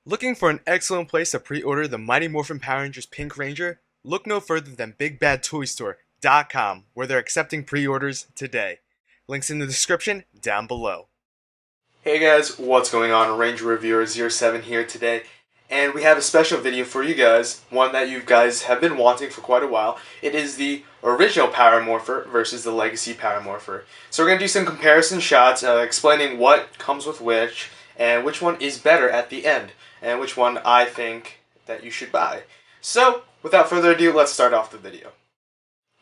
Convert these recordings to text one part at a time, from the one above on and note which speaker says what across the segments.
Speaker 1: Looking for an excellent place to pre-order the Mighty Morphin Power Rangers Pink Ranger? Look no further than BigBadToyStore.com, where they're accepting pre-orders today. Links in the description down below. Hey guys, what's going on? Ranger Reviewer 07 here today, and we have a special video for you guys, one that you guys have been wanting for quite a while. It is the original Power Morpher versus the Legacy Power Morpher. So we're going to do some comparison shots explaining what comes with which, and which one is better at the end, and which one I think that you should buy. So, without further ado, let's start off the video.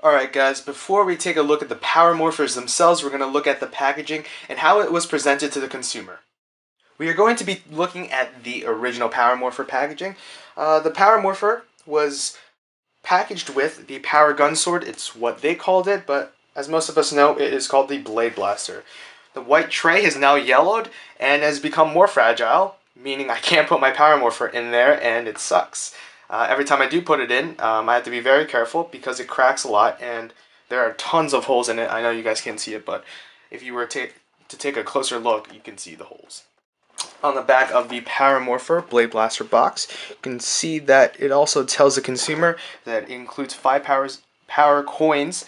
Speaker 1: Alright guys, before we take a look at the Power Morphers themselves, we're going to look at the packaging and how it was presented to the consumer. We are going to be looking at the original Power Morpher packaging. The Power Morpher was packaged with the Power Gun Sword. It's what they called it, but as most of us know, it is called the Blade Blaster. The white tray has now yellowed and has become more fragile, meaning I can't put my Power Morpher in there and it sucks. Every time I do put it in, I have to be very careful because it cracks a lot and there are tons of holes in it. I know you guys can't see it, but if you were to take a closer look, you can see the holes. On the back of the Power Morpher Blade Blaster box, you can see that it also tells the consumer that it includes 5 power coins,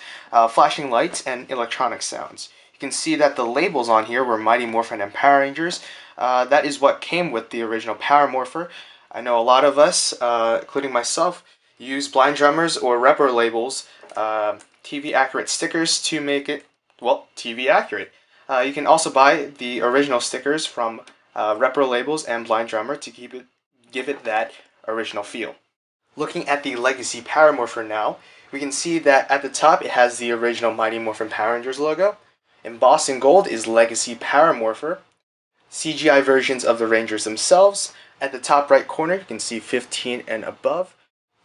Speaker 1: flashing lights, and electronic sounds. You can see that the labels on here were Mighty Morphin and Power Rangers. That is what came with the original Power Morpher. I know a lot of us, including myself, use blind drummers or repro labels, TV accurate stickers to make it, well, TV accurate. You can also buy the original stickers from repro labels and blind drummer to give it that original feel. Looking at the Legacy Power Morpher now, we can see that at the top it has the original Mighty Morphin Power Rangers logo. Embossed in gold is Legacy Power Morpher. CGI versions of the Rangers themselves. At the top right corner, you can see 15 and above,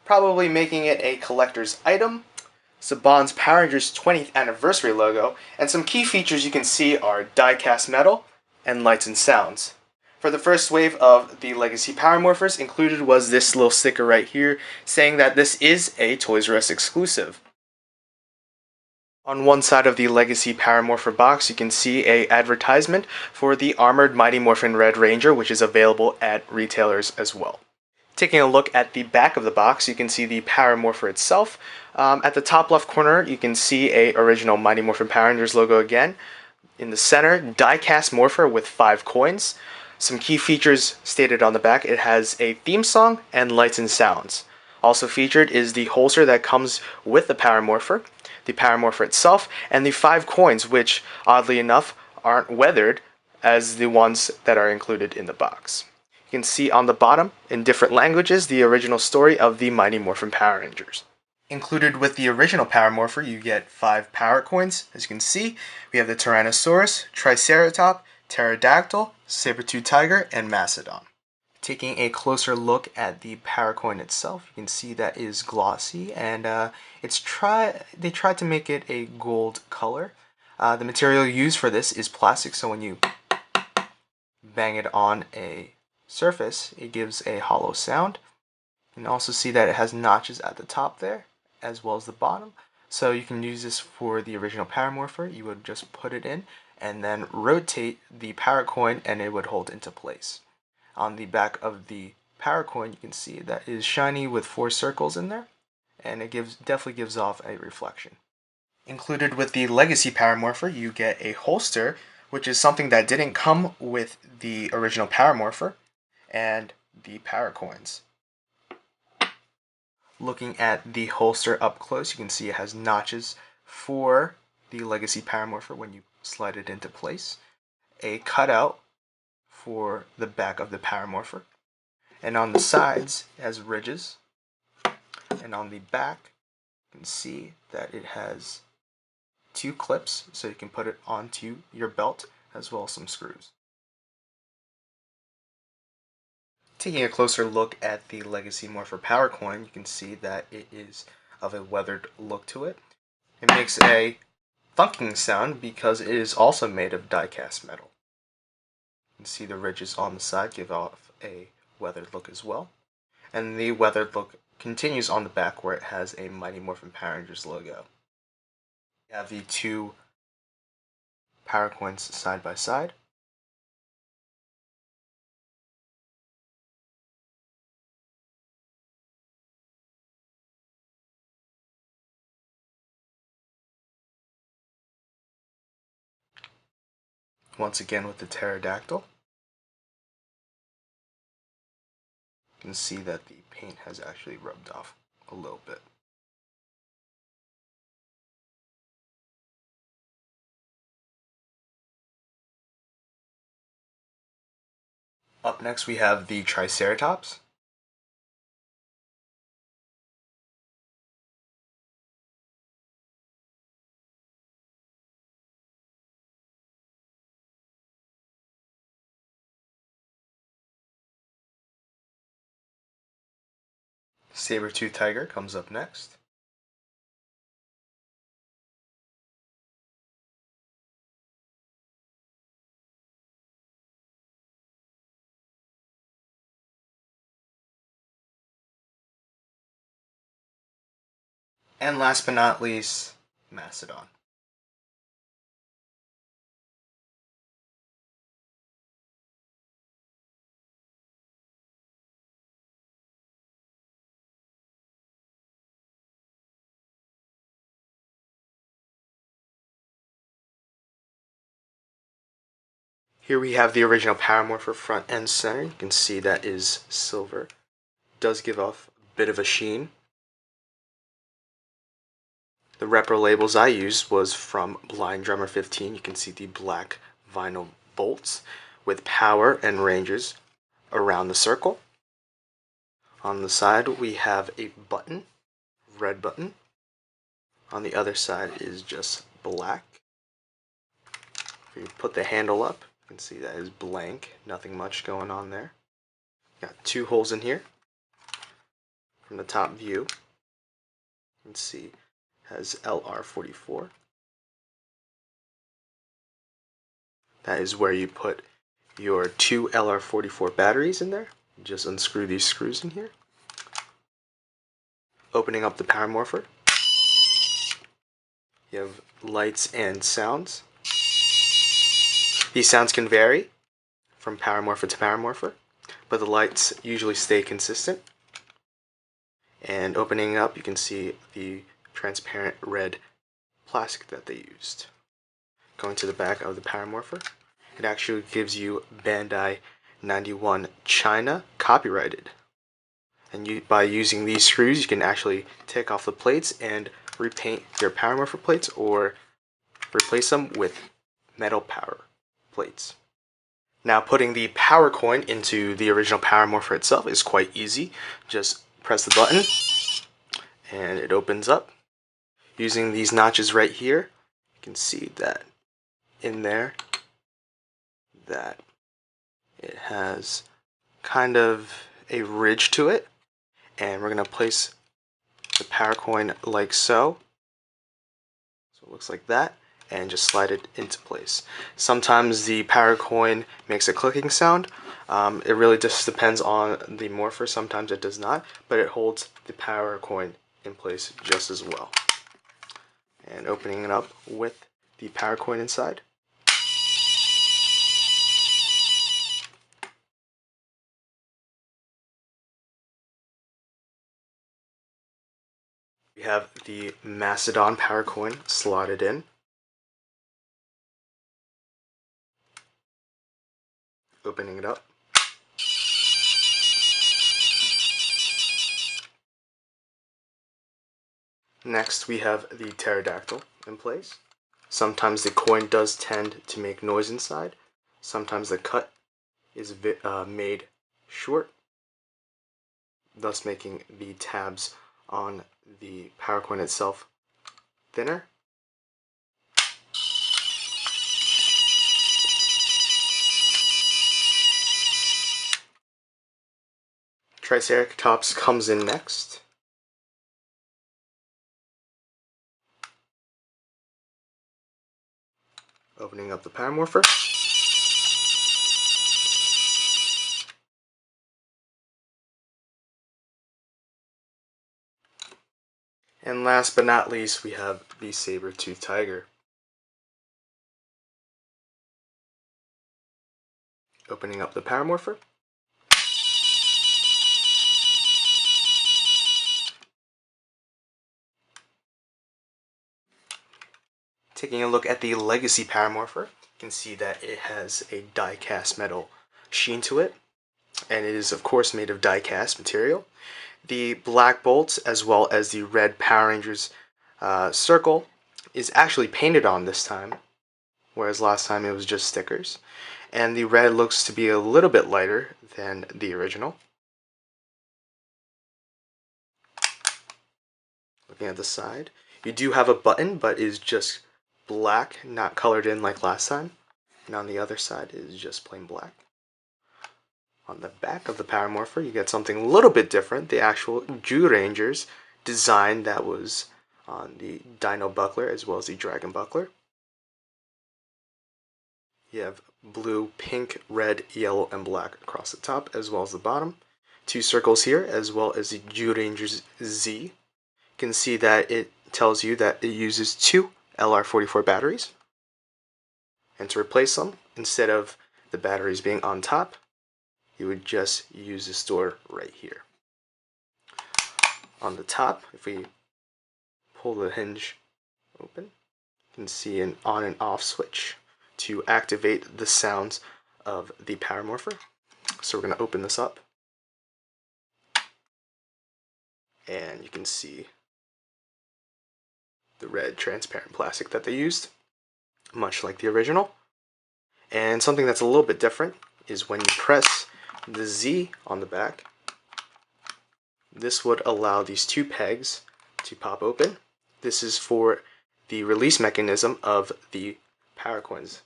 Speaker 1: probably making it a collector's item. Saban's Power Rangers 20th anniversary logo, and some key features you can see are die-cast metal and lights and sounds. For the first wave of the Legacy Power Morphers, included was this little sticker right here saying that this is a Toys R Us exclusive. On one side of the Legacy Power Morpher box, you can see a advertisement for the Armored Mighty Morphin Red Ranger, which is available at retailers as well. Taking a look at the back of the box, you can see the Power Morpher itself. At the top left corner, you can see a original Mighty Morphin Power Rangers logo again. In the center, die-cast Morpher with 5 coins. Some key features stated on the back: it has a theme song and lights and sounds. Also featured is the holster that comes with the Power Morpher, the Power Morpher itself, and the 5 coins, which, oddly enough, aren't weathered as the ones that are included in the box. You can see on the bottom, in different languages, the original story of the Mighty Morphin Power Rangers. Included with the original Power Morpher, you get 5 power coins. As you can see, we have the Tyrannosaurus, Triceratop, Pterodactyl, Saber-tooth Tiger, and Mastodon. Taking a closer look at the power coin itself, you can see that it is glossy, and they tried to make it a gold color. The material used for this is plastic, so when you bang it on a surface, it gives a hollow sound. You can also see that it has notches at the top there, as well as the bottom. So you can use this for the original Power Morpher. You would just put it in and then rotate the power coin and it would hold into place. On the back of the power coin, you can see that it is shiny with 4 circles in there, and it definitely gives off a reflection. Included with the Legacy Power Morpher, you get a holster, which is something that didn't come with the original Power Morpher, and the power coins. Looking at the holster up close, you can see it has notches for the Legacy Power Morpher when you slide it into place, a cutout for the back of the Power Morpher, and on the sides it has ridges, and on the back you can see that it has 2 clips so you can put it onto your belt, as well as some screws. Taking a closer look at the Legacy Morpher Power Coin, you can see that it is of a weathered look to it. It makes a thunking sound because it is also made of die-cast metal. You can see the ridges on the side give off a weathered look as well. And the weathered look continues on the back where it has a Mighty Morphin Power Rangers logo. You have the 2 power coins side by side. Once again with the pterodactyl. You can see that the paint has actually rubbed off a little bit. Up next we have the Triceratops. Saber-tooth tiger comes up next. And last but not least, Mastodon. Here we have the original Power Morpher front and center. You can see that is silver. It does give off a bit of a sheen. The repro labels I used was from Blind Drummer 15. You can see the black vinyl bolts with Power and Rangers around the circle. On the side we have a button, red button. On the other side is just black. If you put the handle up, you can see that is blank, nothing much going on there. Got two holes in here. From the top view, you can see has LR44. That is where you put your two LR44 batteries in there. Just unscrew these screws in here. Opening up the Power Morpher, you have lights and sounds. These sounds can vary from Power Morpher to Power Morpher, but the lights usually stay consistent. And opening up, you can see the transparent red plastic that they used. Going to the back of the Power Morpher, it actually gives you Bandai 91 China copyrighted. And by using these screws, you can actually take off the plates and repaint your Power Morpher plates or replace them with metal power plates. Now putting the power coin into the original Power Morpher itself is quite easy. Just press the button and it opens up. Using these notches right here, you can see that in there that it has kind of a ridge to it, and we're going to place the power coin like so. So it looks like that, and just slide it into place. Sometimes the power coin makes a clicking sound. It really just depends on the morpher. Sometimes it does not, but it holds the power coin in place just as well. And opening it up with the power coin inside. We have the Mastodon power coin slotted in. Opening it up. Next we have the pterodactyl in place. Sometimes the coin does tend to make noise inside. Sometimes the cut is made short, thus making the tabs on the power coin itself thinner. Triceratops comes in next. Opening up the Power Morpher. And last but not least, we have the saber-tooth tiger. Opening up the Power Morpher. Taking a look at the Legacy Power Morpher, You can see that it has a die-cast metal sheen to it, and it is of course made of die-cast material. The black bolts as well as the red Power Rangers circle is actually painted on this time, whereas last time it was just stickers. And the red looks to be a little bit lighter than the original. Looking at the side, you do have a button, but is just black, not colored in like last time. And on the other side is just plain black. On the back of the Power Morpher, you get something a little bit different. The actual Zyurangers design that was on the Dino Buckler as well as the Dragon Buckler. You have blue, pink, red, yellow, and black across the top as well as the bottom. Two circles here as well as the Zyurangers Z. You can see that it tells you that it uses two LR44 batteries. And to replace them, instead of the batteries being on top, you would just use the store right here. On the top, if we pull the hinge open, you can see an on and off switch to activate the sounds of the Power Morpher. So we're going to open this up, and you can see the red transparent plastic that they used, much like the original. And something that's a little bit different is when you press the Z on the back, this would allow these two pegs to pop open. This is for the release mechanism of the power coins.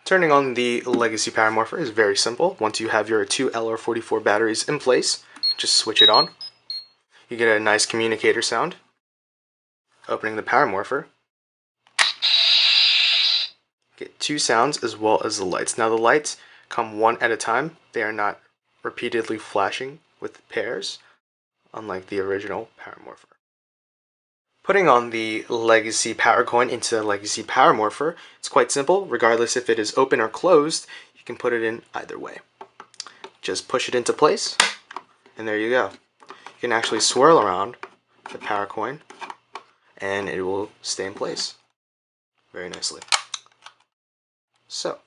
Speaker 1: Turning on the Legacy Power Morpher is very simple. Once you have your two LR44 batteries in place, just switch it on. You get a nice communicator sound. Opening the Power Morpher, get two sounds as well as the lights. Now the lights come one at a time. They are not repeatedly flashing with pairs, unlike the original Power Morpher. Putting on the Legacy Power Coin into the Legacy Power Morpher, it's quite simple. Regardless if it is open or closed, you can put it in either way. Just push it into place, and there you go. You can actually swirl around the Power Coin, and it will stay in place very nicely. So,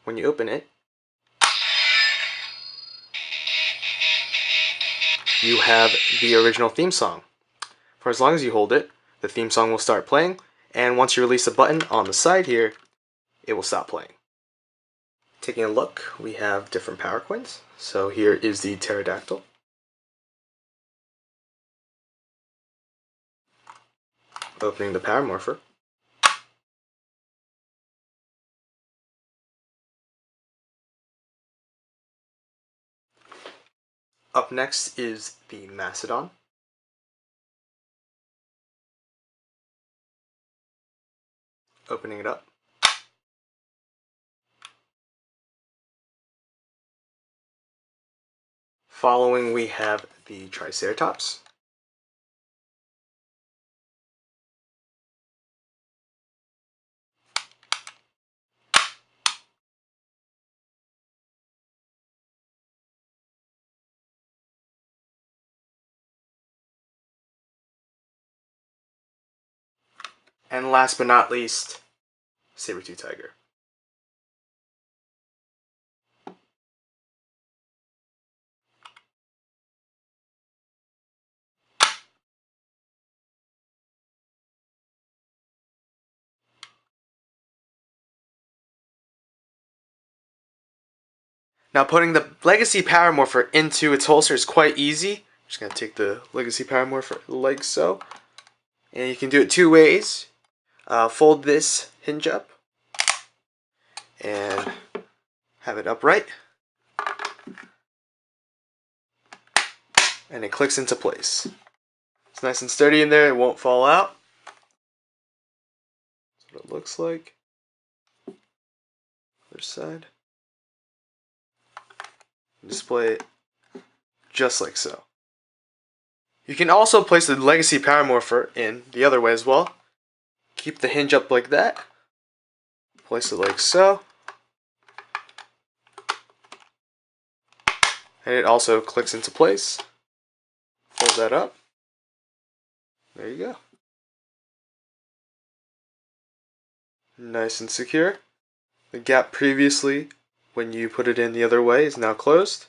Speaker 1: when you open it, you have the original theme song. For as long as you hold it, the theme song will start playing, and once you release the button on the side here, it will stop playing. Taking a look, we have different power coins. So here is the pterodactyl. Opening the Power Morpher. Up next is the Mastodon. Opening it up. Following, we have the Triceratops. And last but not least, Saber-tooth Tiger. Now putting the Legacy Power Morpher into its holster is quite easy. I'm just going to take the Legacy Power Morpher like so. And you can do it two ways. Fold this hinge up and have it upright. And it clicks into place. It's nice and sturdy in there, it won't fall out. That's what it looks like. Other side. Display it just like so. You can also place the Legacy Power Morpher in the other way as well. Keep the hinge up like that. Place it like so. And it also clicks into place. Fold that up. There you go. Nice and secure. The gap previously, when you put it in the other way, is now closed.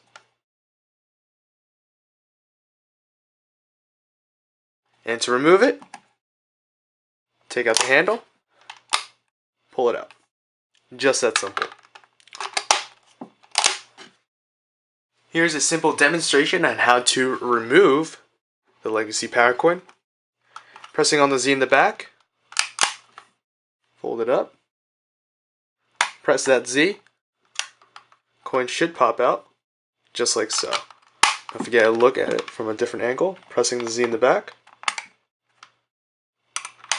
Speaker 1: And to remove it, take out the handle, pull it out. Just that simple. Here's a simple demonstration on how to remove the Legacy Power Coin. Pressing on the Z in the back, fold it up, press that Z, coin should pop out, just like so. Don't forget to look at it from a different angle, pressing the Z in the back,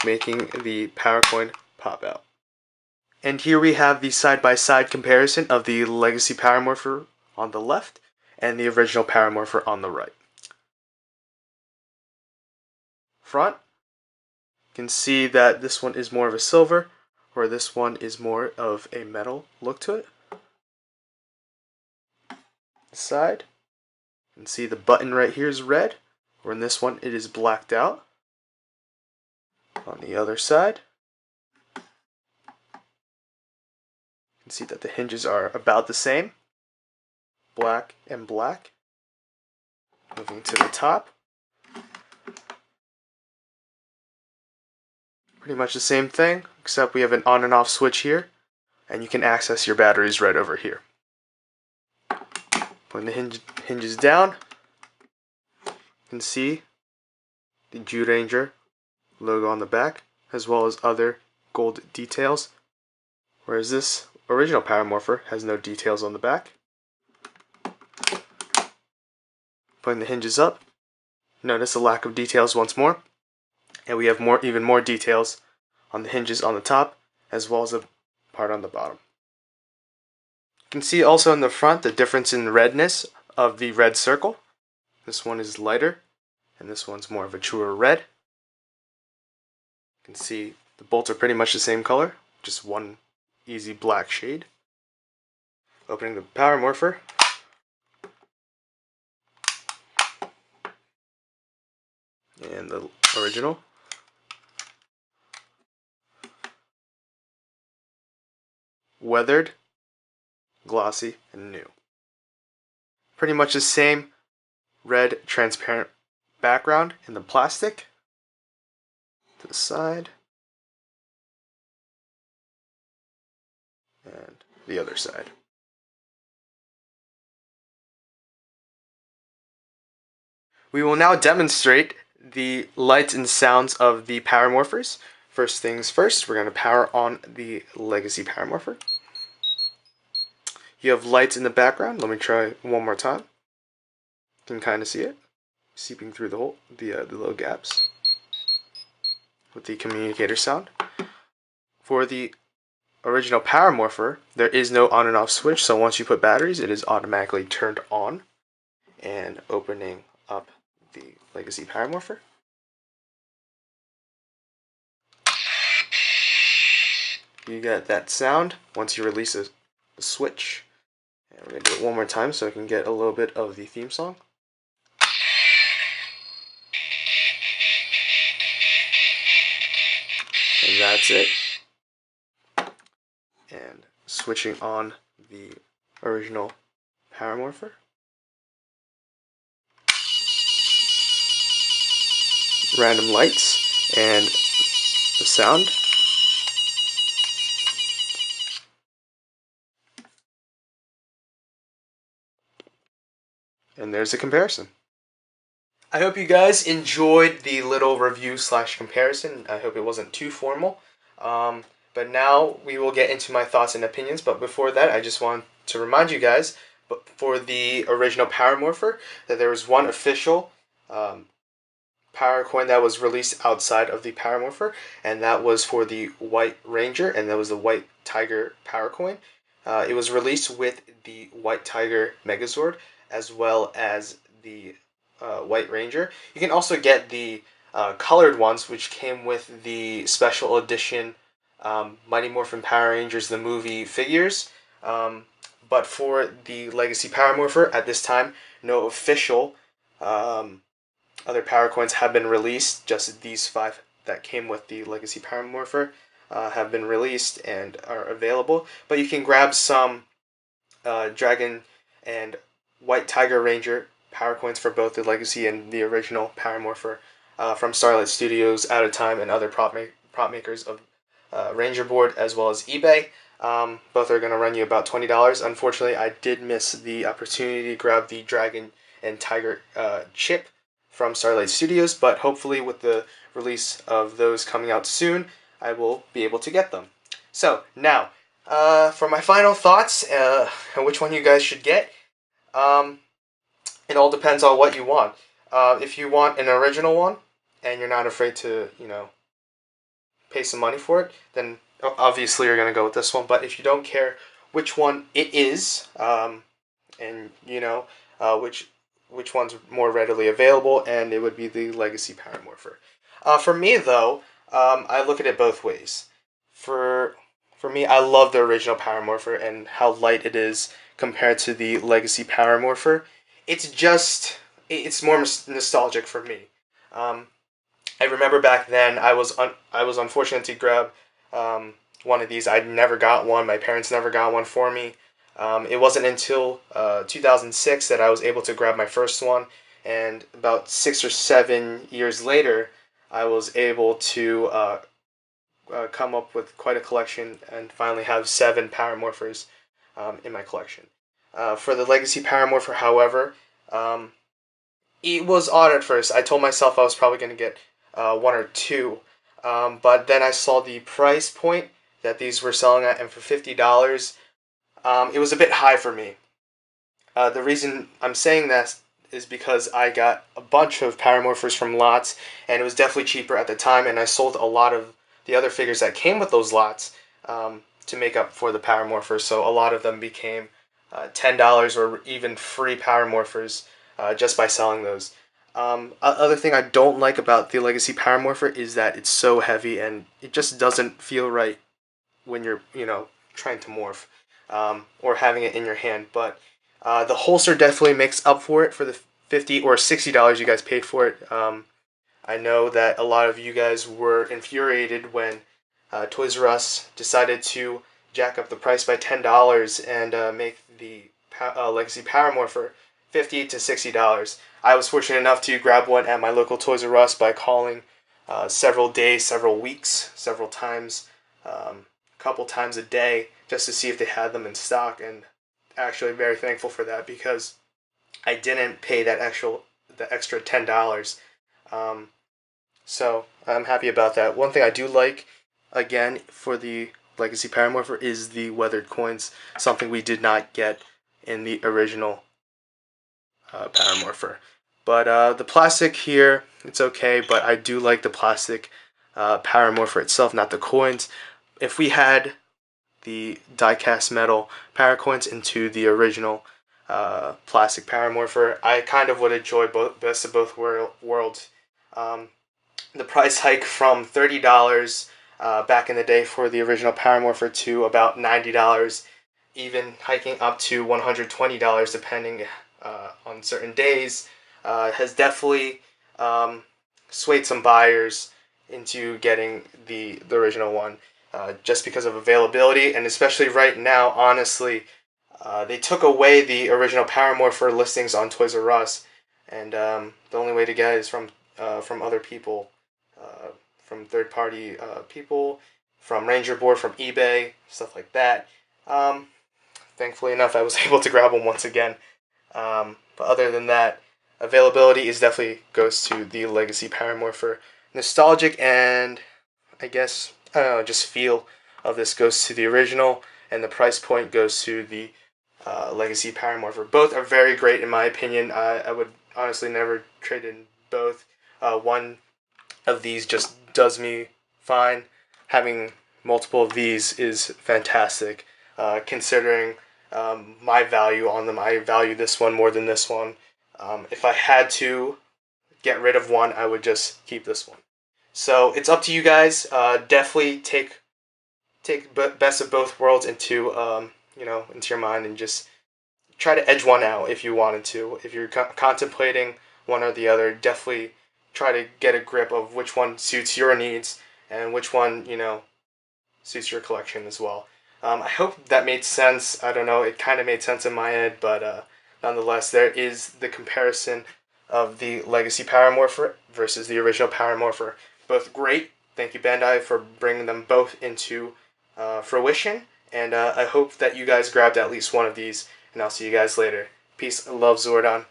Speaker 1: making the power coin pop out. And here we have the side-by-side comparison of the Legacy Power Morpher on the left and the original Power Morpher on the right. Front, you can see that this one is more of a silver, or this one is more of a metal look to it. Side, you can see the button right here is red, or in this one it is blacked out. On the other side, you can see that the hinges are about the same, black and black. Moving to the top, pretty much the same thing, except we have an on and off switch here, and you can access your batteries right over here. Putting the hinges down, you can see the Zyuranger logo on the back, as well as other gold details, whereas this original Power Morpher has no details on the back. Putting the hinges up, notice the lack of details once more, and we have even more details on the hinges on the top, as well as the part on the bottom. You can see also in the front the difference in redness of the red circle. This one is lighter, and this one's more of a truer red. You can see the bolts are pretty much the same color, just one easy black shade. Opening the Power Morpher. And the original. Weathered, glossy, and new. Pretty much the same red transparent background in the plastic. To the side. And the other side. We will now demonstrate the lights and sounds of the Power Morphers. First things first, we're going to power on the Legacy Power Morpher. You have lights in the background. Let me try one more time. You can kind of see it seeping through the little gaps with the communicator sound. For the original Power Morpher, there is no on and off switch, so once you put batteries, it is automatically turned on. And opening up the Legacy Power Morpher. You get that sound once you release a switch. And we're going to do it one more time so I can get a little bit of the theme song. And that's it. And switching on the original Power Morpher. Random lights and the sound. And there's a comparison. I hope you guys enjoyed the little review / comparison. I hope it wasn't too formal. But now we will get into my thoughts and opinions. But before that, I just want to remind you guys, for the original Power Morpher, that there was one official power coin that was released outside of the Power Morpher, and that was for the White Ranger, and that was the White Tiger power coin. It was released with the White Tiger Megazord, as well as the White Ranger. You can also get the colored ones, which came with the special edition Mighty Morphin Power Rangers the movie figures. But for the Legacy Power Morpher, at this time, no official other power coins have been released, just these 5 that came with the Legacy Power Morpher. have been released and are available. But you can grab some Dragon and White Tiger Ranger power coins for both the Legacy and the original Power Morpher from Starlight Studios, Out of Time, and other prop makers of Ranger board, as well as eBay. Both are going to run you about $20. Unfortunately, I did miss the opportunity to grab the Dragon and Tiger chip from Starlight Studios, but hopefully with the release of those coming out soon, I will be able to get them. So, now, for my final thoughts, and which one you guys should get, it all depends on what you want. If you want an original one, and you're not afraid to, pay some money for it, then obviously you're going to go with this one. But if you don't care which one it is, and which one's more readily available, and it would be the Legacy Power Morpher. For me, though, I look at it both ways. For me, I love the original Power Morpher and how light it is compared to the Legacy Power Morpher. It's more nostalgic for me. I remember back then I was unfortunate to grab one of these. I never got one. My parents never got one for me. It wasn't until 2006 that I was able to grab my first one, and about 6 or 7 years later, I was able to come up with quite a collection and finally have 7 Power Morphers in my collection. For the Legacy Power Morpher, however, it was odd at first. I told myself I was probably going to get 1 or 2, but then I saw the price point that these were selling at, and for $50, it was a bit high for me. The reason I'm saying that is because I got a bunch of Power Morphers from lots, and it was definitely cheaper at the time, and I sold a lot of the other figures that came with those lots to make up for the Power Morphers, so a lot of them became $10 or even free Power Morphers just by selling those. Other thing I don't like about the Legacy Power Morpher is that it's so heavy and it just doesn't feel right when you're, trying to morph or having it in your hand. But the holster definitely makes up for it for the $50 or $60 you guys paid for it. I know that a lot of you guys were infuriated when Toys R Us decided to jack up the price by $10 and make the Legacy Power Morpher $50 to $60. I was fortunate enough to grab one at my local Toys R Us by calling several days, several weeks, several times, a couple times a day, just to see if they had them in stock. And actually very thankful for that because I didn't pay the extra $10. So I'm happy about that. One thing I do like, again, for the Legacy Power Morpher is the weathered coins, something we did not get in the original Power Morpher. But the plastic here, it's okay, but I do like the plastic Power Morpher itself, not the coins. If we had the die-cast metal power coins into the original plastic Power Morpher, I kind of would enjoy best of both worlds. The price hike from $30 back in the day for the original Power Morpher to about $90, even hiking up to $120 depending on certain days, has definitely swayed some buyers into getting the original one just because of availability, and especially right now, honestly, they took away the original Power Morpher listings on Toys R Us, and the only way to get it is from other people, from third-party people, from Ranger Board, from eBay, stuff like that. Thankfully enough, I was able to grab them once again. But other than that, availability is definitely goes to the Legacy Power Morpher. Nostalgic and I guess, I don't know, just feel of this goes to the original, and the price point goes to the Legacy Power Morpher. Both are very great in my opinion. I would honestly never trade in both. One of these just does me fine. Having multiple of these is fantastic, considering my value on them. I value this one more than this one. If I had to get rid of one, I would just keep this one. So it's up to you guys. Definitely take best of both worlds into into your mind, and just try to edge one out if you wanted to. If you're contemplating one or the other, definitely try to get a grip of which one suits your needs and which one suits your collection as well. I hope that made sense. I don't know, it kind of made sense in my head, but nonetheless, there is the comparison of the Legacy Power Morpher versus the original Power Morpher. Both great. Thank you, Bandai, for bringing them both into fruition. And I hope that you guys grabbed at least one of these. And I'll see you guys later. Peace. Love, Zordon.